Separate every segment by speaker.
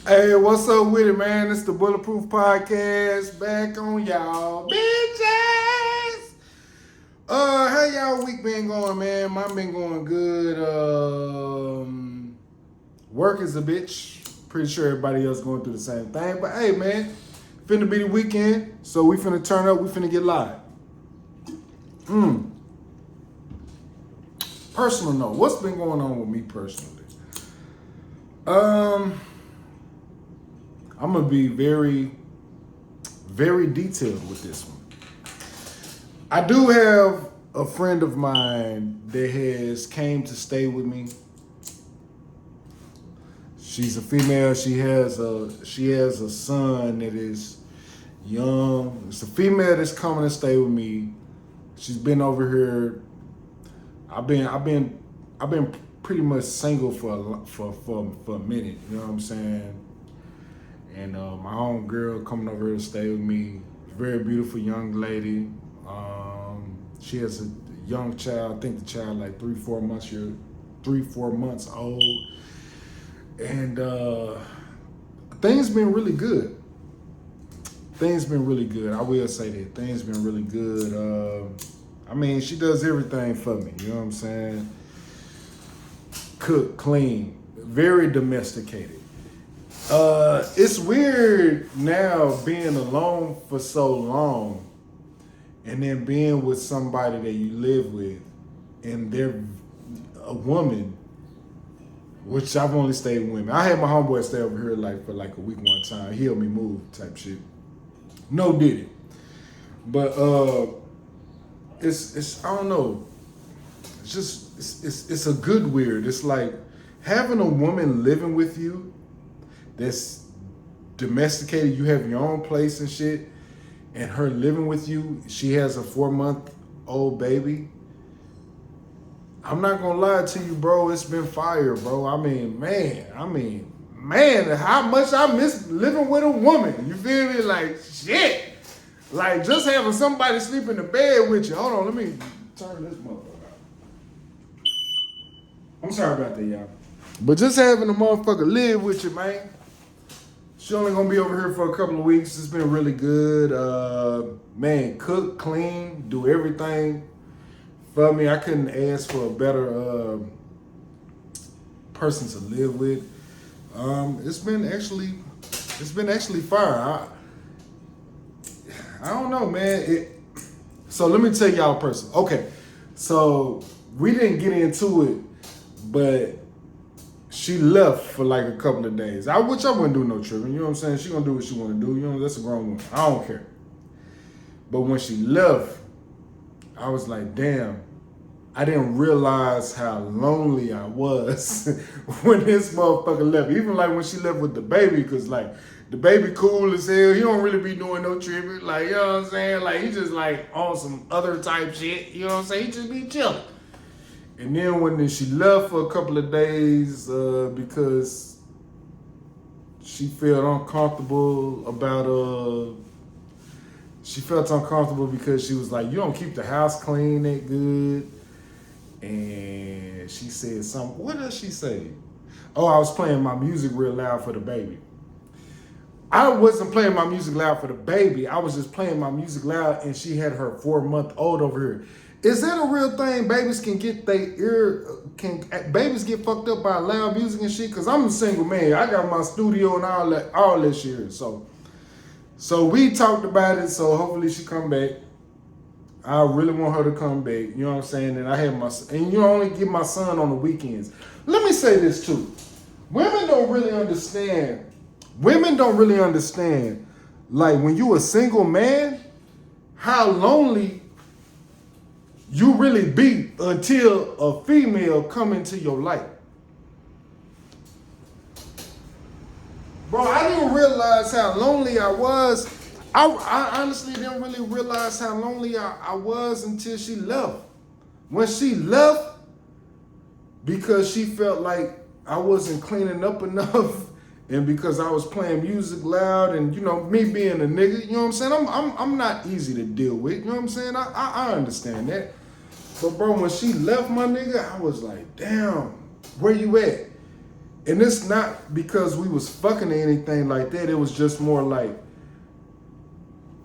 Speaker 1: Hey, what's up with it, man? It's the Bulletproof Podcast back on y'all bitches. How y'all week been going, man? Mine been going good. Work is a bitch. Pretty sure everybody else going through the same thing. But hey, man, finna be the weekend, so we finna turn up. We finna get live. Personal note, what's been going on with me personally? I'm gonna be very, very detailed with this one. I do have a friend of mine that has came to stay with me. She's a female. She has a son that is young. It's a female that's coming to stay with me. She's been over here. I've been pretty much single for a minute. You know what I'm saying? And my home girl coming over here to stay with me. Very beautiful young lady. She has a young child. I think the child like 3-4 months old. And things been really good. Things been really good. I will say that things been really good. I mean, she does everything for me. You know what I'm saying? Cook, clean, very domesticated. It's weird now being alone for so long and then being with somebody that you live with and they're a woman, which I've only stayed with women. I had my homeboy stay over here for a week one time. He helped me move type shit. No did it. But it's I don't know. It's just it's a good weird. It's like having a woman living with you that's domesticated, you have your own place and shit, and her living with you, she has a 4-month-old baby. I'm not gonna lie to you, bro, it's been fire, bro. I mean, man, how much I miss living with a woman. You feel me? Like, shit. Like, just having somebody sleep in the bed with you. Hold on, let me turn this motherfucker out. I'm sorry about that, y'all. But just having a motherfucker live with you, man. She only gonna be over here for a couple of weeks. It's been really good. Man, cook, clean, do everything for me. I couldn't ask for a better person to live with. It's been actually fire. I don't know, man. So let me tell y'all personally. Okay, so we didn't get into it, but she left for like a couple of days. Which I wouldn't do no tripping. You know what I'm saying? She gonna do what she wanna do. You know, that's a grown woman. I don't care. But when she left, I was like, damn, I didn't realize how lonely I was when this motherfucker left. Even like when she left with the baby, cause like the baby cool as hell. He don't really be doing no tripping. Like, you know what I'm saying? Like he just like on some other type shit. You know what I'm saying? He just be chilling. And then when she left for a couple of days because she felt uncomfortable because she was like, you don't keep the house clean that good. And she said something. What does she say? Oh, I was playing my music real loud for the baby. I wasn't playing my music loud for the baby. I was just playing my music loud and she had her 4-month-old over here. Is that a real thing? Babies babies get fucked up by loud music and shit? Cause I'm a single man. I got my studio and all that shit. So we talked about it. So hopefully she come back. I really want her to come back. You know what I'm saying? And I have and you only get my son on the weekends. Let me say this too. Women don't really understand. Like when you a single man, how lonely you really be until a female come into your life. Bro, I didn't realize how lonely I was. I honestly didn't really realize how lonely I was until she left. When she left, because she felt like I wasn't cleaning up enough and because I was playing music loud and, you know, me being a nigga, you know what I'm saying? I'm not easy to deal with, you know what I'm saying? I understand that. But bro, when she left my nigga, I was like, damn, where you at? And it's not because we was fucking or anything like that. It was just more like,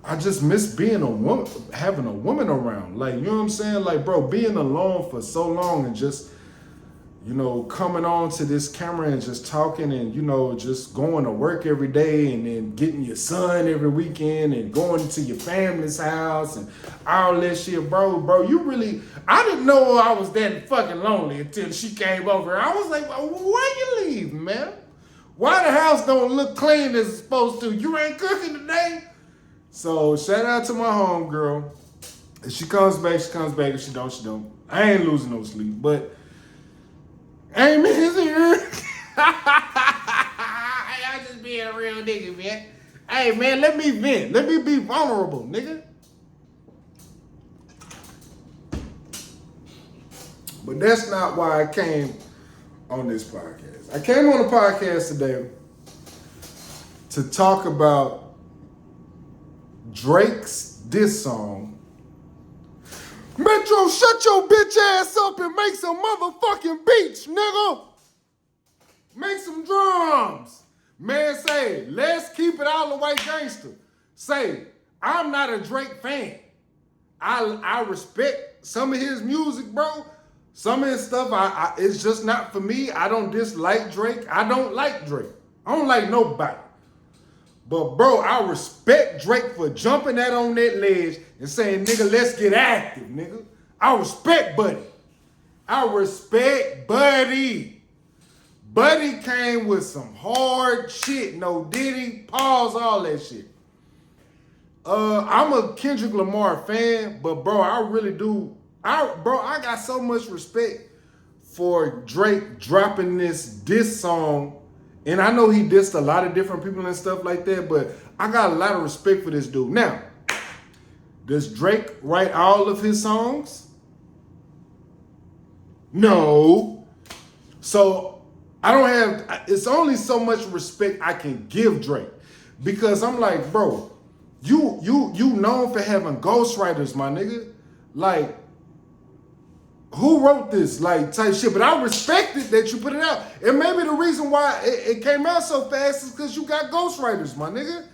Speaker 1: I just miss being a woman, having a woman around. Like, you know what I'm saying? Like, bro, being alone for so long and just, you know, coming on to this camera and just talking and, you know, just going to work every day and then getting your son every weekend and going to your family's house and all that shit, bro, you really, I didn't know I was that fucking lonely until she came over. I was like, well, why you leave, man? Why the house don't look clean as it's supposed to? You ain't cooking today? So shout out to my homegirl. If she comes back, she comes back. If she don't, she don't. I ain't losing no sleep, but hey, man, here. I just being a real nigga, man. Hey, man, let me vent. Let me be vulnerable, nigga. But that's not why I came on this podcast. I came on the podcast today to talk about Drake's diss song. Metro, shut your bitch ass up and make some motherfucking beats, nigga. Make some drums. Man, say, let's keep it all the way gangster. Say, I'm not a Drake fan. I respect some of his music, bro. Some of his stuff, it's just not for me. I don't dislike Drake. I don't like Drake. I don't like nobody. But, bro, I respect Drake for jumping that on that ledge and saying, nigga, let's get active, nigga. I respect Buddy. I respect Buddy. Buddy came with some hard shit. No Diddy, pause, all that shit. I'm a Kendrick Lamar fan, but, bro, I really do. I got so much respect for Drake dropping this diss song. And I know he dissed a lot of different people and stuff like that, but I got a lot of respect for this dude. Now, does Drake write all of his songs? No. So I don't have, it's only so much respect I can give Drake. Because I'm like, bro, you known for having ghostwriters, my nigga. Like, who wrote this, like, type shit? But I respected that you put it out. And maybe the reason why it came out so fast is because you got ghostwriters, my nigga.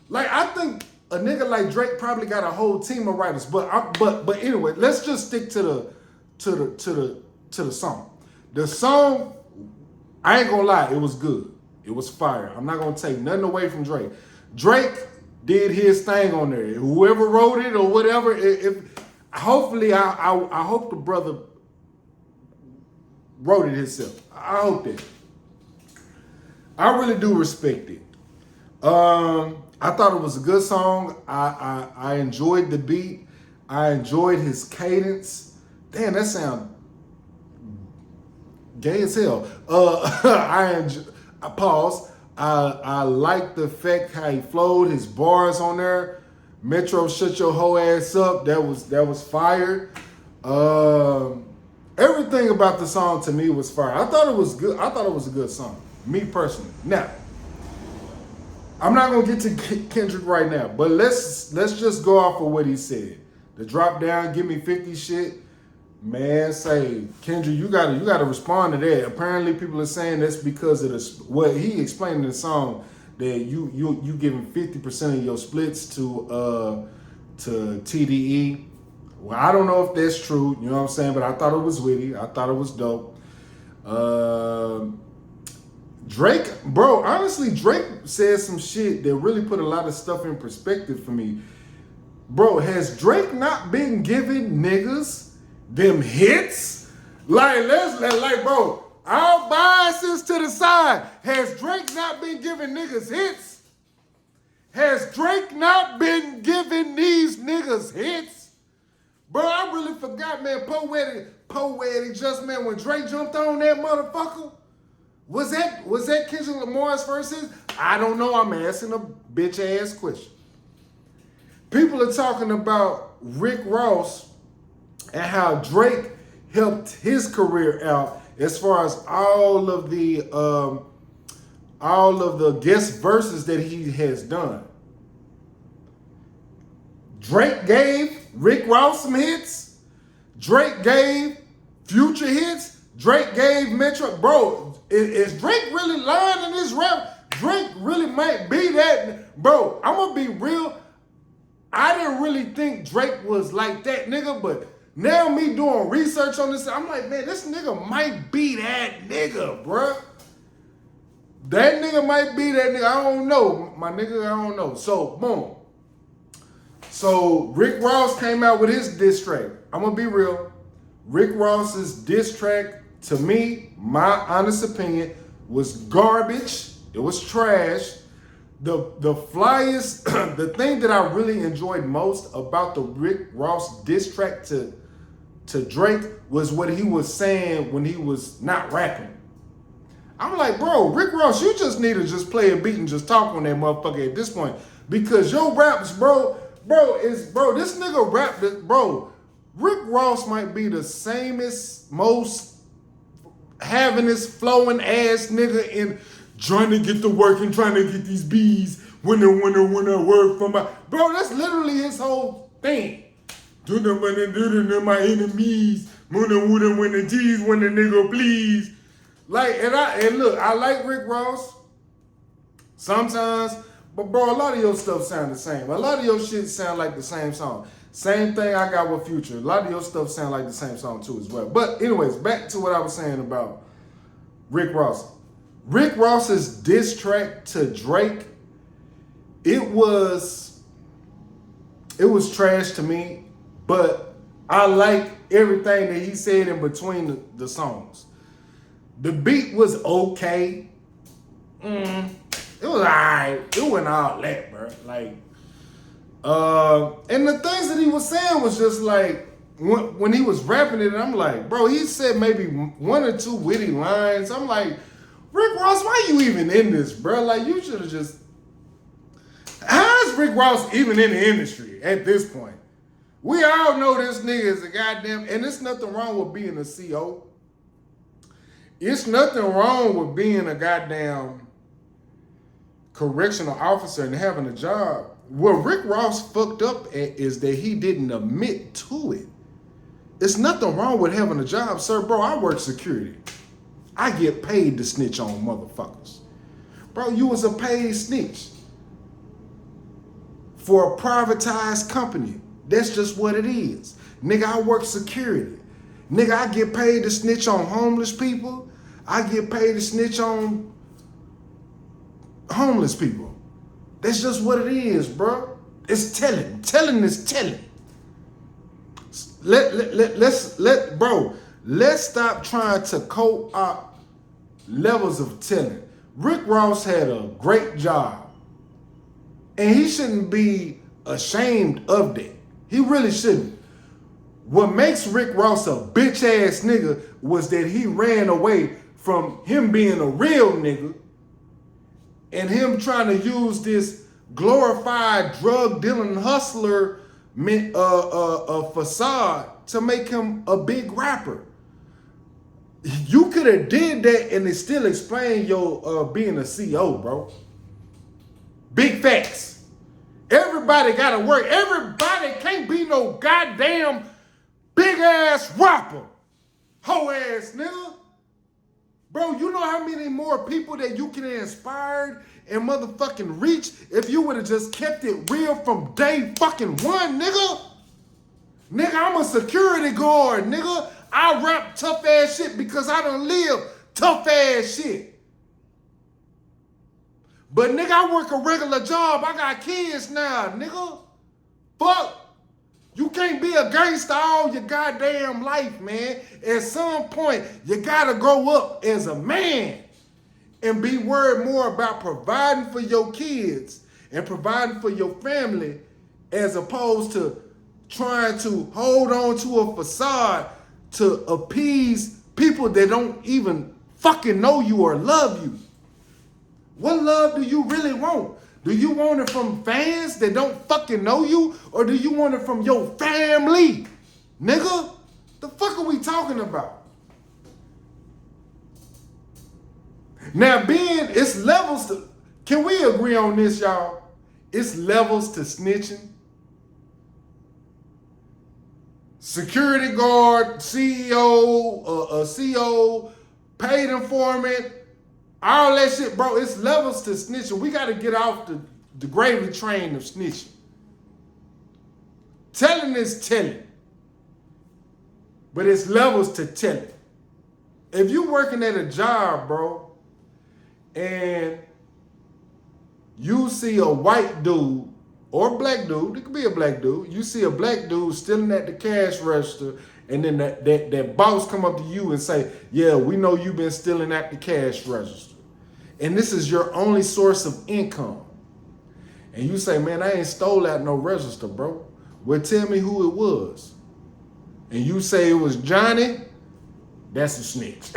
Speaker 1: Like, I think a nigga like Drake probably got a whole team of writers. But anyway, let's just stick to the song. The song, I ain't gonna lie, it was good. It was fire. I'm not gonna take nothing away from Drake. Drake did his thing on there. Whoever wrote it or whatever, hopefully, I hope the brother wrote it himself. I hope that. I really do respect it. I thought it was a good song. I enjoyed the beat. I enjoyed his cadence. Damn, that sound gay as hell. I pause. I like the fact how he flowed, his bars on there. Metro, shut your whole ass up. That was fire. Everything about the song to me was fire. I thought it was good. I thought it was a good song. Me personally. Now, I'm not gonna get to Kendrick right now, but let's just go off of what he said. The drop down, give me 50 shit. Man, say, Kendrick, you gotta respond to that. Apparently, people are saying that's because of what he explained in the song, that you giving 50% of your splits to TDE. Well, I don't know if that's true, you know what I'm saying, but I thought it was witty. I thought it was dope. Drake, bro, honestly, Drake said some shit that really put a lot of stuff in perspective for me. Bro, has Drake not been giving niggas them hits? Like, bro, all biases to the side. Has Drake not been giving niggas hits? Has Drake not been giving these niggas hits? Bro, I really forgot, man. Poetic Just Man, when Drake jumped on that motherfucker. Was that Kendrick Lamar's verses? I don't know. I'm asking a bitch ass question. People are talking about Rick Ross and how Drake helped his career out as far as all of the guest verses that he has done. Drake gave Rick Ross some hits. Drake gave Future hits. Drake gave Metro. Bro, Is Drake really lying in this rap? Drake really might be that. Bro, I'm going to be real. I didn't really think Drake was like that nigga, but now me doing research on this, I'm like, man, this nigga might be that nigga, bruh. That nigga might be that nigga. I don't know. My nigga, I don't know. So, boom. So, Rick Ross came out with his diss track. I'm going to be real. Rick Ross's diss track, to me, my honest opinion, was garbage. It was trash. The flyest, the thing that I really enjoyed most about the Rick Ross diss track to Drake was what he was saying when he was not rapping. I'm like, bro, Rick Ross, you just need to just play a beat and just talk on that motherfucker at this point. Because your raps, this nigga rap, bro, Rick Ross might be the samest, most havingest, flowing ass nigga in trying to get to work and trying to get these bees when I work for my... Bro, that's literally his whole thing. Do them when they my enemies, when the G's, when the nigga please. Like, and look, I like Rick Ross sometimes, but bro, a lot of your stuff sound the same. A lot of your shit sound like the same song. Same thing I got with Future. A lot of your stuff sound like the same song too as well. But anyways, back to what I was saying about Rick Ross. Rick Ross's diss track to Drake, it was trash to me, but I like everything that he said in between the songs. The beat was okay. It was alright. It wasn't all that, bro. Like, and the things that he was saying was just like, when he was rapping it, I'm like, bro, he said maybe one or two witty lines. I'm like, Rick Ross, why you even in this, bro? Like, you should have just... How is Rick Ross even in the industry at this point? We all know this nigga is a goddamn... And there's nothing wrong with being a CO. It's nothing wrong with being a goddamn correctional officer and having a job. What Rick Ross fucked up at is that he didn't admit to it. It's nothing wrong with having a job, sir. Bro, I work security. I get paid to snitch on motherfuckers. Bro, you was a paid snitch for a privatized company. That's just what it is. Nigga, I work security. Nigga, I get paid to snitch on homeless people. I get paid to snitch on homeless people. That's just what it is, bro. It's telling. Telling is telling. Let's stop trying to co-opt levels of telling. Rick Ross had a great job. And he shouldn't be ashamed of that. He really shouldn't. What makes Rick Ross a bitch ass nigga was that he ran away from him being a real nigga and him trying to use this glorified drug dealing hustler facade to make him a big rapper. You could have did that and it still explain your being a CO, bro. Big facts. Everybody gotta work. Everybody can't be no goddamn big ass rapper. Hoe ass nigga. Bro, you know how many more people that you can inspire and motherfucking reach if you would have just kept it real from day fucking one, nigga? Nigga, I'm a security guard, nigga. I rap tough ass shit because I done live tough ass shit. But nigga, I work a regular job. I got kids now, nigga. Fuck. You can't be a gangster all your goddamn life, man. At some point, you gotta grow up as a man and be worried more about providing for your kids and providing for your family as opposed to trying to hold on to a facade to appease people that don't even fucking know you or love you. What love do you really want? Do you want it from fans that don't fucking know you? Or do you want it from your family? Nigga, the fuck are we talking about? Now it's levels to, can we agree on this, y'all? It's levels to snitching. Security guard, CEO, a CO, paid informant, All that shit, bro, it's levels to snitching. We got to get off the gravy train of snitching. Telling is telling. But it's levels to telling. If you working at a job, bro, and you see a white dude or a black dude, it could be a black dude, you see a black dude stealing at the cash register, and then that boss come up to you and say, yeah, we know you've been stealing at the cash register. And this is your only source of income. And you say, man, I ain't stole at no register, bro. Well, tell me who it was. And you say it was Johnny, that's a snitch.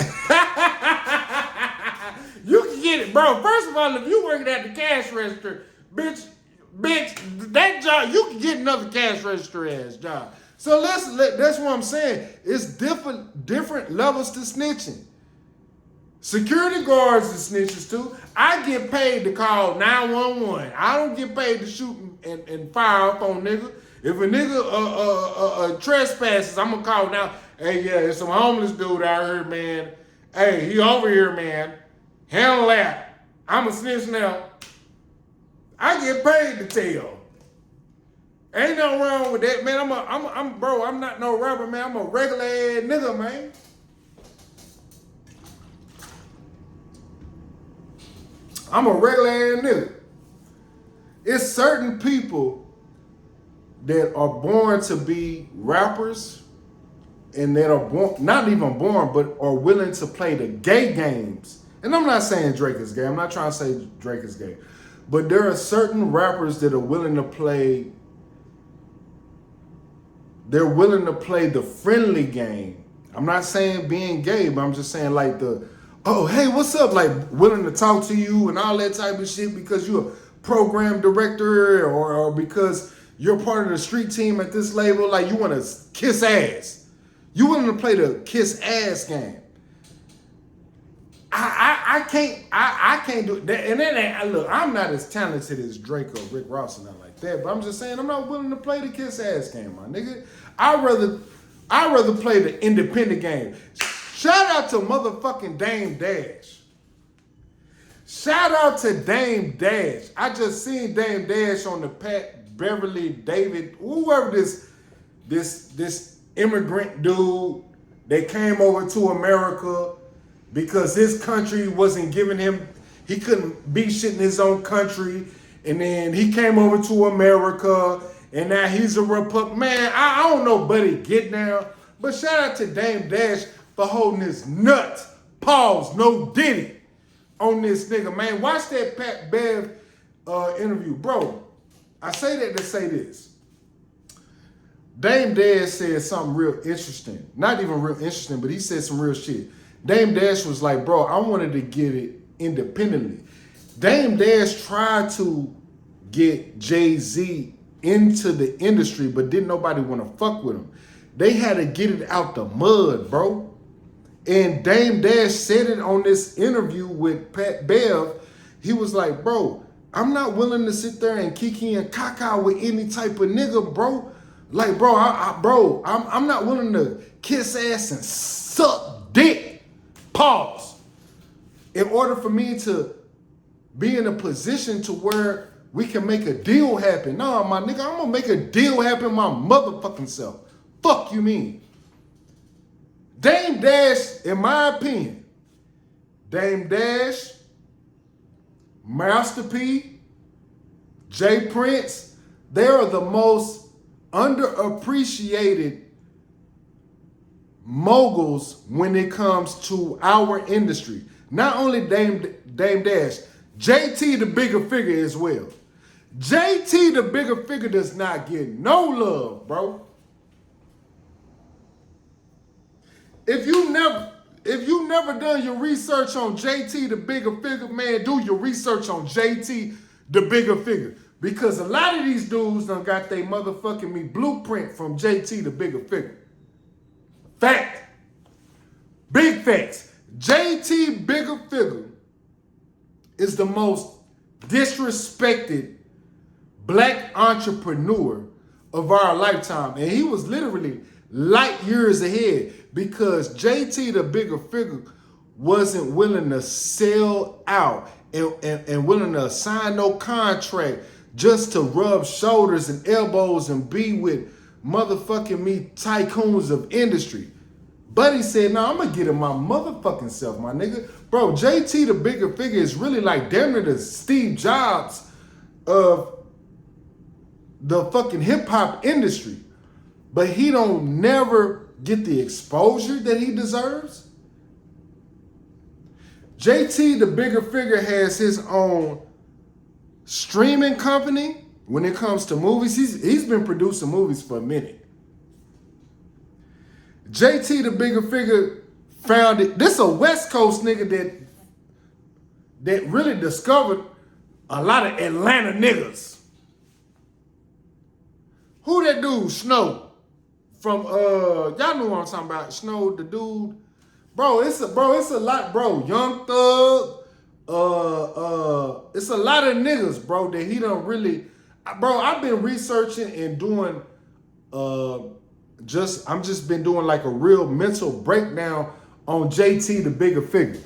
Speaker 1: You can get it, bro. First of all, if you working at the cash register, bitch, that job, you can get another cash register ass job. So that's what I'm saying. It's different levels to snitching. Security guards are snitches too. I get paid to call 911. I don't get paid to shoot and fire up on nigga. If a nigga trespasses, I'm gonna call now. Hey, yeah, there's some homeless dude out here, man. Hey, he over here, man. Handle that. I'm a snitch now. I get paid to tell. Ain't nothing wrong with that, man. I'm not no rapper, man. I'm a regular ass nigga, man. I'm a regular ass nigga. It's certain people that are born to be rappers and that are born, not even born, but are willing to play the gay games. And I'm not saying Drake is gay. I'm not trying to say Drake is gay. But there are certain rappers that are willing to play, they're willing to play the friendly game. I'm not saying being gay, but I'm just saying like oh, hey, what's up? Like willing to talk to you and all that type of shit because you're a program director or because you're part of the street team at this label. Like you want to kiss ass. You willing to play the kiss ass game. I can't do that. And then look, I'm not as talented as Drake or Rick Ross and nothing like that. But I'm just saying I'm not willing to play the kiss ass game, my nigga. I'd rather play the independent game. Shout out to motherfucking Dame Dash. Shout out to Dame Dash. I just seen Dame Dash on the Pat Beverly David, whoever this immigrant dude that came over to America because his country wasn't giving him, he couldn't be shit in his own country. And then he came over to America and now he's a Republican. Man, I don't know Buddy Get Down, but shout out to Dame Dash for holding his nut, pause, no Diddy, on this nigga, man. Watch that Pat Bev interview. Bro, I say that to say this. Dame Dash said something real interesting. Not even real interesting, but he said some real shit. Dame Dash was like, bro, I wanted to get it independently. Dame Dash tried to get Jay-Z into the industry, but didn't nobody want to fuck with him. They had to get it out the mud, bro. And Dame Dash said it on this interview with Pat Bev. He was like, bro, I'm not willing to sit there and kiki and caca with any type of nigga, bro. Like, bro, I'm not willing to kiss ass and suck dick. Pause. In order for me to be in a position to where we can make a deal happen. Nah, my nigga, I'm gonna make a deal happen my motherfucking self. Fuck you mean? Dame Dash, in my opinion, Dame Dash, Master P, Jay Prince, they are the most underappreciated moguls when it comes to our industry. Not only Dame Dash, JT the bigger figure as well. JT the bigger figure does not get no love, bro. If you never done your research on JT the bigger figure, man, do your research on JT the bigger figure. Because a lot of these dudes done got their motherfucking me blueprint from JT the bigger figure. Fact. Big facts. JT bigger figure is the most disrespected black entrepreneur of our lifetime. And he was literally light years ahead because JT the bigger figure wasn't willing to sell out and willing to sign no contract just to rub shoulders and elbows and be with motherfucking me tycoons of industry. Buddy said, "No, I'm gonna get it my motherfucking self, my nigga." Bro, JT the bigger figure is really like damn near the Steve Jobs of the fucking hip hop industry. But he don't never get the exposure that he deserves. JT the bigger figure has his own streaming company when it comes to movies. He's been producing movies for a minute. JT the bigger figure founded, this a West Coast nigga that really discovered a lot of Atlanta niggas. Who that dude, Snow? From y'all know what I'm talking about. Snow, the dude. Bro, it's a lot, bro. Young Thug, it's a lot of niggas, bro, that he don't really, bro, I've been researching and doing I'm just been doing like a real mental breakdown on JT the bigger figure.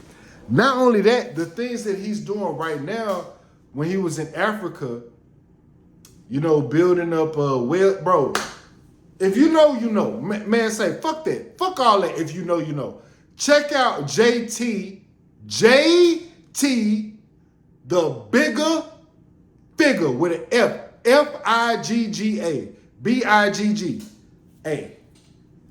Speaker 1: Not only that, the things that he's doing right now when he was in Africa, you know, building up bro. If you know, you know. Man, say fuck that. Fuck all that. If you know, you know. Check out JT the bigger figure with an F. F-I-G-G-A. B-I-G-G-A.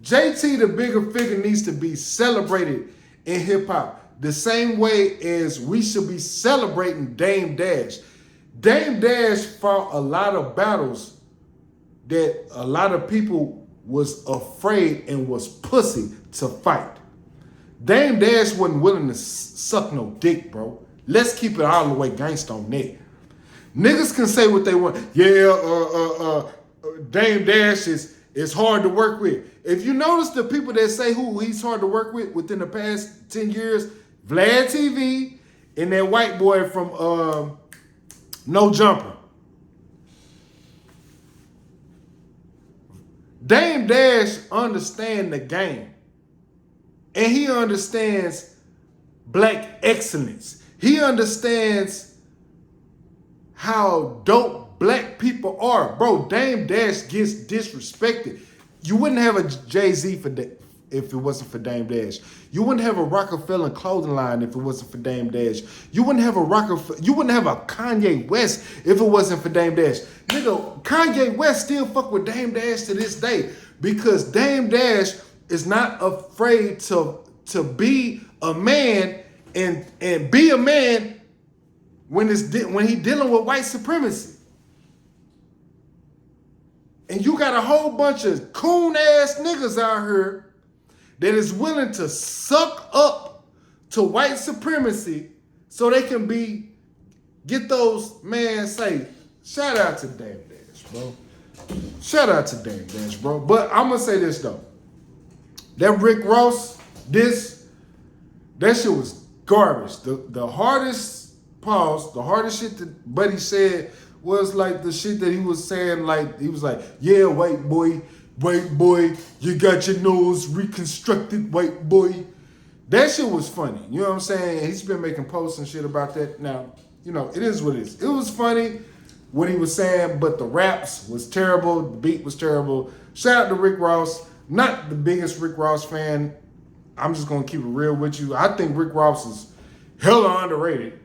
Speaker 1: JT the bigger figure needs to be celebrated in hip hop the same way as we should be celebrating Dame Dash. Dame Dash fought a lot of battles that a lot of people was afraid and was pussy to fight. Dame Dash wasn't willing to suck no dick, bro. Let's keep it all the way gangsta on that. Niggas can say what they want. Yeah, Dame Dash is hard to work with. If you notice the people that say who he's hard to work with within the past 10 years, Vlad TV and that white boy from No Jumper. Dame Dash understands the game. And he understands black excellence. He understands how dope black people are. Bro, Dame Dash gets disrespected. You wouldn't have a Jay-Z if it wasn't for Dame Dash. You wouldn't have a Rockefeller clothing line if it wasn't for Dame Dash. You wouldn't have a Kanye West if it wasn't for Dame Dash. Nigga, Kanye West still fuck with Dame Dash to this day because Dame Dash is not afraid to be a man and be a man when he dealing with white supremacy. And you got a whole bunch of coon ass niggas out here that is willing to suck up to white supremacy so they can get those, man, say, shout out to Dame Dash, bro. Shout out to Dame Dash, bro. But I'm gonna say this though. That Rick Ross, that shit was garbage. The hardest shit that Buddy said was like the shit that he was saying, like, he was like, yeah, white boy, you got your nose reconstructed, white boy. That shit was funny. You know what I'm saying? He's been making posts and shit about that. Now, you know, it is what it is. It was funny what he was saying, but the raps was terrible. The beat was terrible. Shout out to Rick Ross. Not the biggest Rick Ross fan. I'm just going to keep it real with you. I think Rick Ross is hella underrated.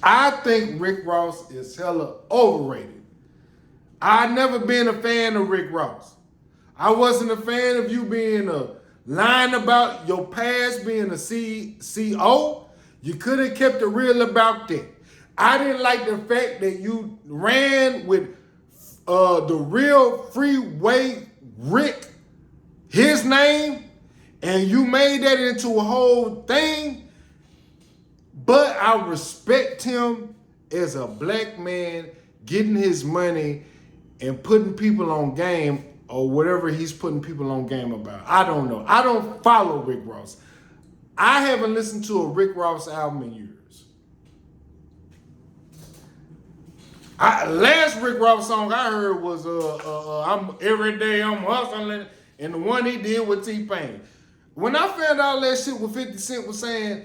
Speaker 1: I think Rick Ross is hella overrated. I've never been a fan of Rick Ross. I wasn't a fan of you being lying about your past, being a CEO. You could have kept it real about that. I didn't like the fact that you ran with the real Freeway Rick, his name, and you made that into a whole thing. But I respect him as a black man getting his money and putting people on game or whatever he's putting people on game about. I don't know. I don't follow Rick Ross. I haven't listened to a Rick Ross album in years. Last Rick Ross song I heard was I'm every day I'm hustling. and the one he did with T-Pain. When I found out that shit with 50 Cent was saying,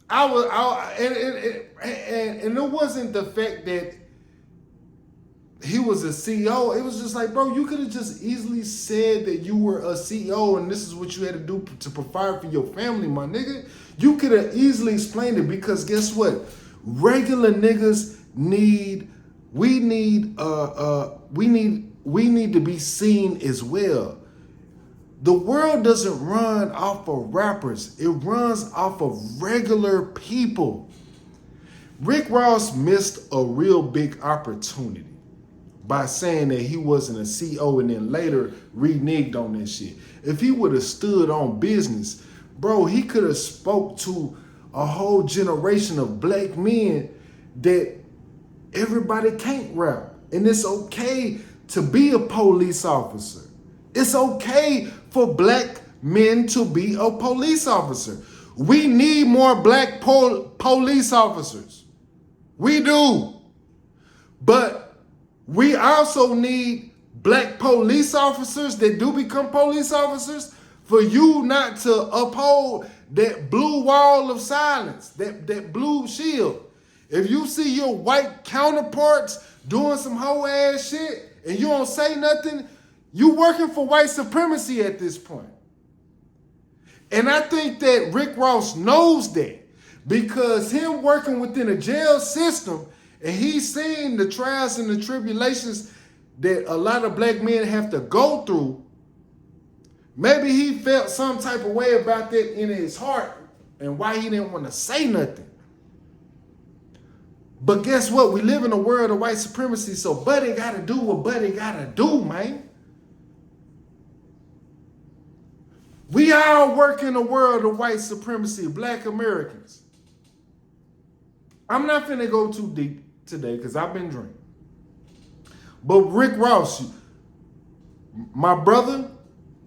Speaker 1: and it wasn't the fact that he was a CEO. It was just like, bro, you could have just easily said that you were a CEO and this is what you had to do to provide for your family, my nigga. You could have easily explained it, because guess what? Regular niggas we need to be seen as well. The world doesn't run off of rappers. It runs off of regular people. Rick Ross missed a real big opportunity by saying that he wasn't a CEO and then later reneged on that shit. If he would have stood on business, bro, he could have spoke to a whole generation of black men that everybody can't rap. And it's okay to be a police officer. It's okay for black men to be a police officer. We need more black police officers. We do. But we also need black police officers that do become police officers for you not to uphold that blue wall of silence, that blue shield. If you see your white counterparts doing some hoe ass shit and you don't say nothing, you working for white supremacy at this point. And I think that Rick Ross knows that, because him working within a jail system and he's seeing the trials and the tribulations that a lot of black men have to go through, maybe he felt some type of way about that in his heart and why he didn't want to say nothing. But guess what? We live in a world of white supremacy, so Buddy gotta do what Buddy gotta do, man. We all work in a world of white supremacy, black Americans. I'm not finna go too deep today because I've been drinking. But Rick Ross, my brother,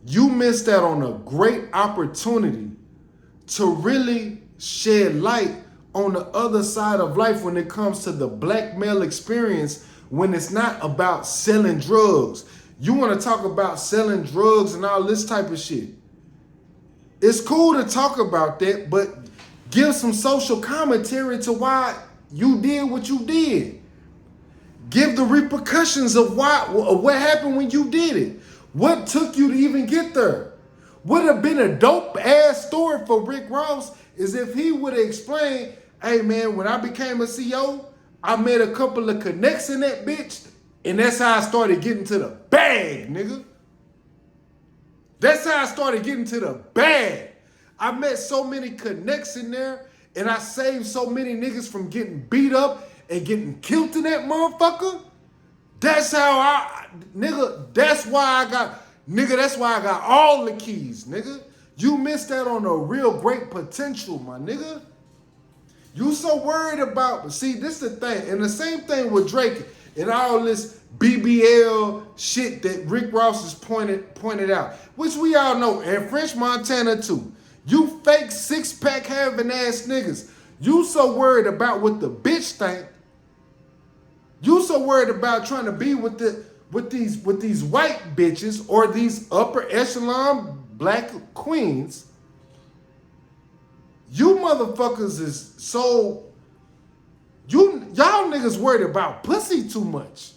Speaker 1: you missed out on a great opportunity to really shed light on the other side of life when it comes to the black male experience, when it's not about selling drugs. You want to talk about selling drugs and all this type of shit. It's cool to talk about that, but give some social commentary to why you did what you did. Give the repercussions of what happened when you did it. What took you to even get there? Would have been a dope ass story for Rick Ross is if he would have explained, hey man, when I became a CEO, I made a couple of connects in that bitch, and that's how I started getting to the bag, nigga. That's how I started getting to the bag. I met so many connects in there, and I saved so many niggas from getting beat up and getting killed in that motherfucker. That's how that's why I got all the keys, nigga. You missed out on a real great potential, my nigga. You so worried about, but see, this is the thing, and the same thing with Drake and all this BBL shit that Rick Ross has pointed out, which we all know, and French Montana too. You fake six-pack having ass niggas. You so worried about what the bitch think. You so worried about trying to be with these white bitches or these upper echelon black queens. You motherfuckers is so, y'all niggas worried about pussy too much.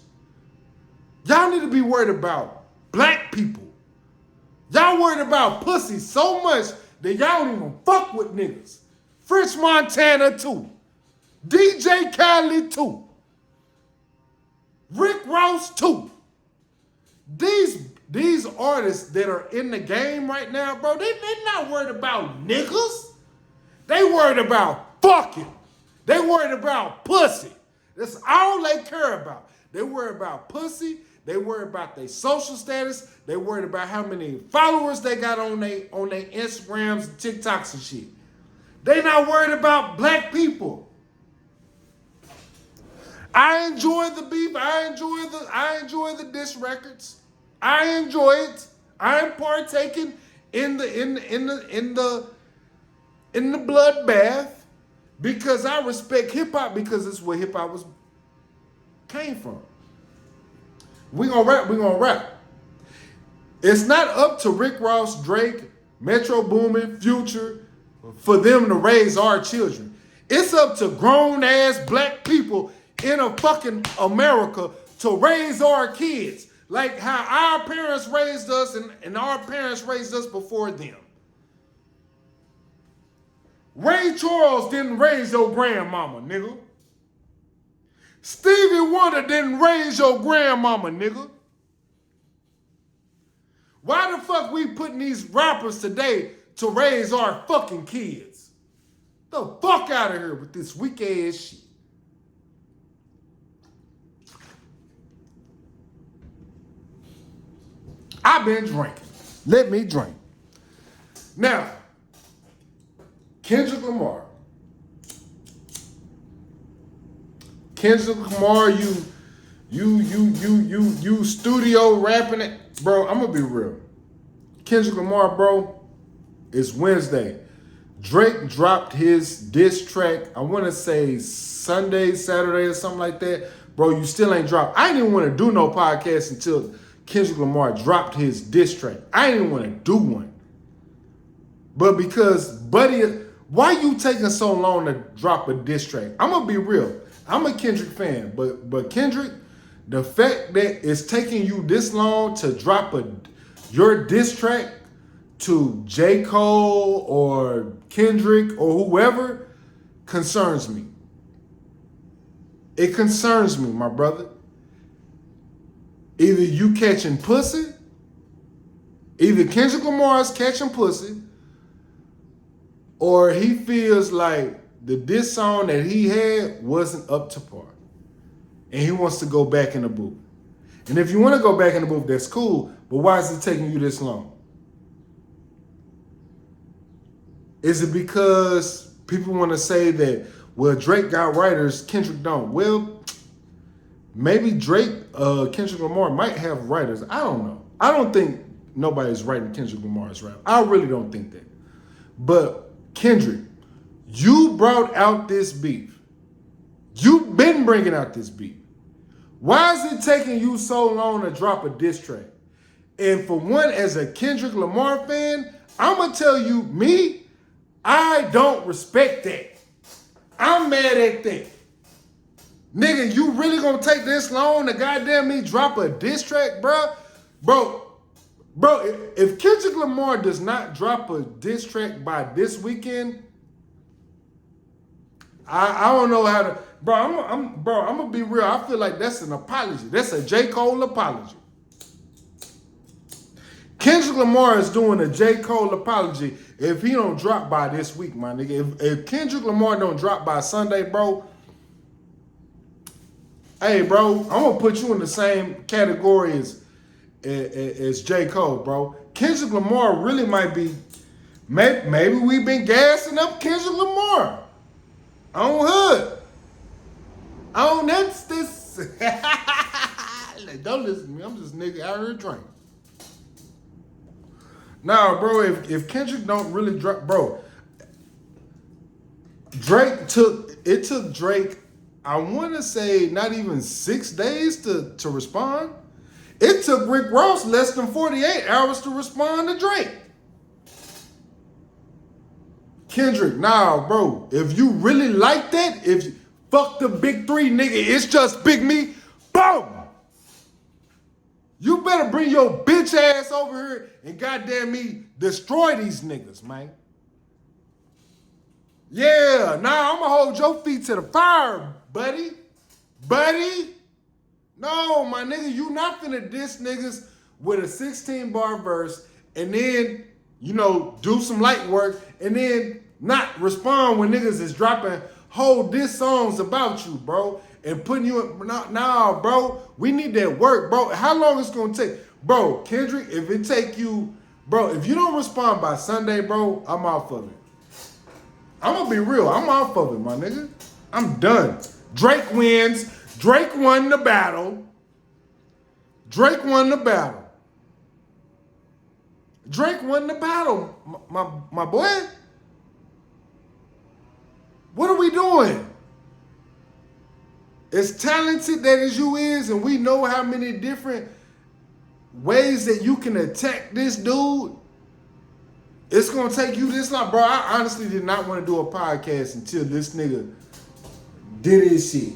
Speaker 1: Y'all need to be worried about black people. Y'all worried about pussy so much that y'all don't even fuck with niggas. French Montana too. DJ Khaled too. Rick Ross too. These artists that are in the game right now, bro, they not worried about niggas. They worried about fucking. They worried about pussy. That's all they care about. They worry about pussy. They worry about their social status. They worried about how many followers they got on their Instagrams and TikToks and shit. They not worried about black people. I enjoy the beef. I enjoy the diss records. I enjoy it. I'm partaking in the bloodbath because I respect hip hop, because it's where hip hop came from. We gonna rap. It's not up to Rick Ross, Drake, Metro Boomin, Future for them to raise our children. It's up to grown ass black people in a fucking America to raise our kids. Like how our parents raised us and our parents raised us before them. Ray Charles didn't raise your grandmama, nigga. Stevie Wonder didn't raise your grandmama, nigga. Why the fuck we putting these rappers today to raise our fucking kids? The fuck out of here with this weak ass shit. I've been drinking. Let me drink. Now, Kendrick Lamar. Kendrick Lamar, you studio rapping it. Bro, I'm gonna be real. Kendrick Lamar, bro, it's Wednesday. Drake dropped his diss track, I wanna say Sunday, Saturday, or something like that. Bro, you still ain't dropped. I didn't even wanna do no podcast until Kendrick Lamar dropped his diss track. I didn't even wanna do one. But because, buddy, why you taking so long to drop a diss track? I'm gonna be real. I'm a Kendrick fan, but Kendrick, the fact that it's taking you this long to drop your diss track to J. Cole or Kendrick or whoever concerns me. It concerns me, my brother. Either you catching pussy, either Kendrick Lamar's catching pussy, or he feels like the diss song that he had wasn't up to par. And he wants to go back in the booth. And if you want to go back in the booth, that's cool, but why is it taking you this long? Is it because people want to say that, well, Drake got writers, Kendrick don't? Well, maybe Drake, Kendrick Lamar might have writers. I don't know. I don't think nobody's writing Kendrick Lamar's rap. I really don't think that. But Kendrick, you brought out this beef. You've been bringing out this beef. Why is it taking you so long to drop a diss track? And for one, as a Kendrick Lamar fan, I'm going to tell you, me, I don't respect that. I'm mad at that. Nigga, you really going to take this long to goddamn me drop a diss track, bro? Bro, if Kendrick Lamar does not drop a diss track by this weekend, I don't know how to, bro. I'm gonna be real. I feel like that's an apology. That's a J. Cole apology. Kendrick Lamar is doing a J. Cole apology if he don't drop by this week, my nigga. If Kendrick Lamar don't drop by Sunday, bro, hey, bro, I'm gonna put you in the same category as J. Cole, bro. Kendrick Lamar really might be, maybe we've been gassing up Kendrick Lamar. On hood. On that's this. Don't listen to me. I'm just nigga out here drinking. Nah, bro, if Kendrick don't really drop, bro, it took Drake, I want to say not even 6 days to respond. It took Rick Ross less than 48 hours to respond to Drake. Kendrick, nah, bro. If you really like that, fuck the big three, nigga, it's just Big Me, boom. You better bring your bitch ass over here and goddamn me destroy these niggas, man. Yeah, nah, I'ma hold your feet to the fire, buddy. No, my nigga, you not finna diss niggas with a 16-bar verse and then, do some light work and then not respond when niggas is dropping whole diss songs about you, bro, and putting you in. Nah, bro, we need that work, bro. How long it's gonna take? Bro, Kendrick, if it take you, bro, if you don't respond by Sunday, bro, I'm off of it. I'm gonna be real, I'm off of it, my nigga. I'm done. Drake wins. Drake won the battle. Drake won the battle. My boy. What are we doing? As talented that as you is, and we know how many different ways that you can attack this dude, it's gonna take you this long, bro. I honestly did not want to do a podcast until this nigga did his shit.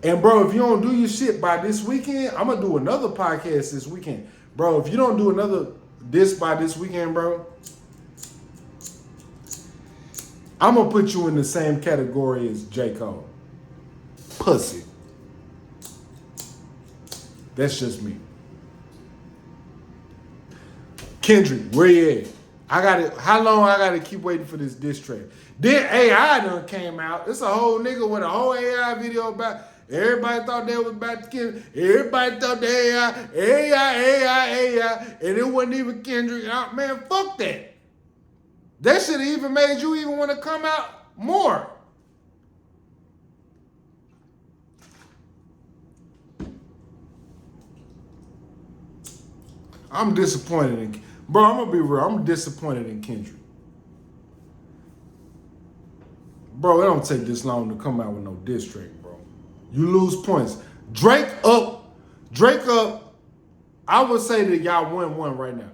Speaker 1: And bro, if you don't do your shit by this weekend, I'm gonna do another podcast this weekend. Bro, if you don't do another this by this weekend, bro, I'm gonna put you in the same category as J. Cole. Pussy. That's just me. Kendrick, where you at? I got it. How long I gotta keep waiting for this diss track? Then AI done came out. It's a whole nigga with a whole AI video about. Everybody thought that was about the Kendrick. Everybody thought the AI, and it wasn't even Kendrick. Man, fuck that. That should have even made you even want to come out more. I'm disappointed in, bro, I'm gonna be real. I'm disappointed in Kendrick. Bro, it don't take this long to come out with no diss track, bro. You lose points. Drake up. I would say that y'all won one right now.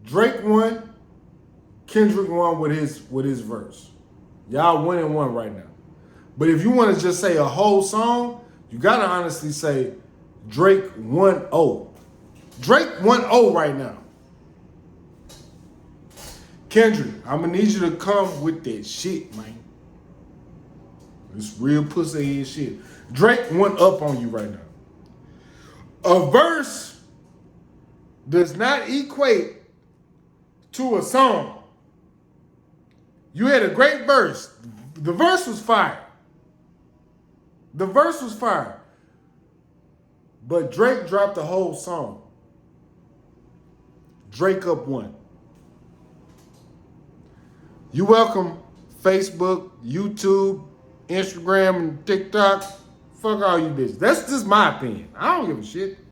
Speaker 1: Drake won. Kendrick won with his verse. Y'all winning one right now. But if you want to just say a whole song, you gotta honestly say Drake 1-0. Drake 1-0 right now. Kendrick, I'm gonna need you to come with that shit, man. This real pussy ass shit. Drake 1-up on you right now. A verse does not equate to a song. You had a great verse. The verse was fire. But Drake dropped the whole song. Drake up one. You welcome Facebook, YouTube, Instagram, and TikTok. Fuck all you bitches. That's just my opinion. I don't give a shit.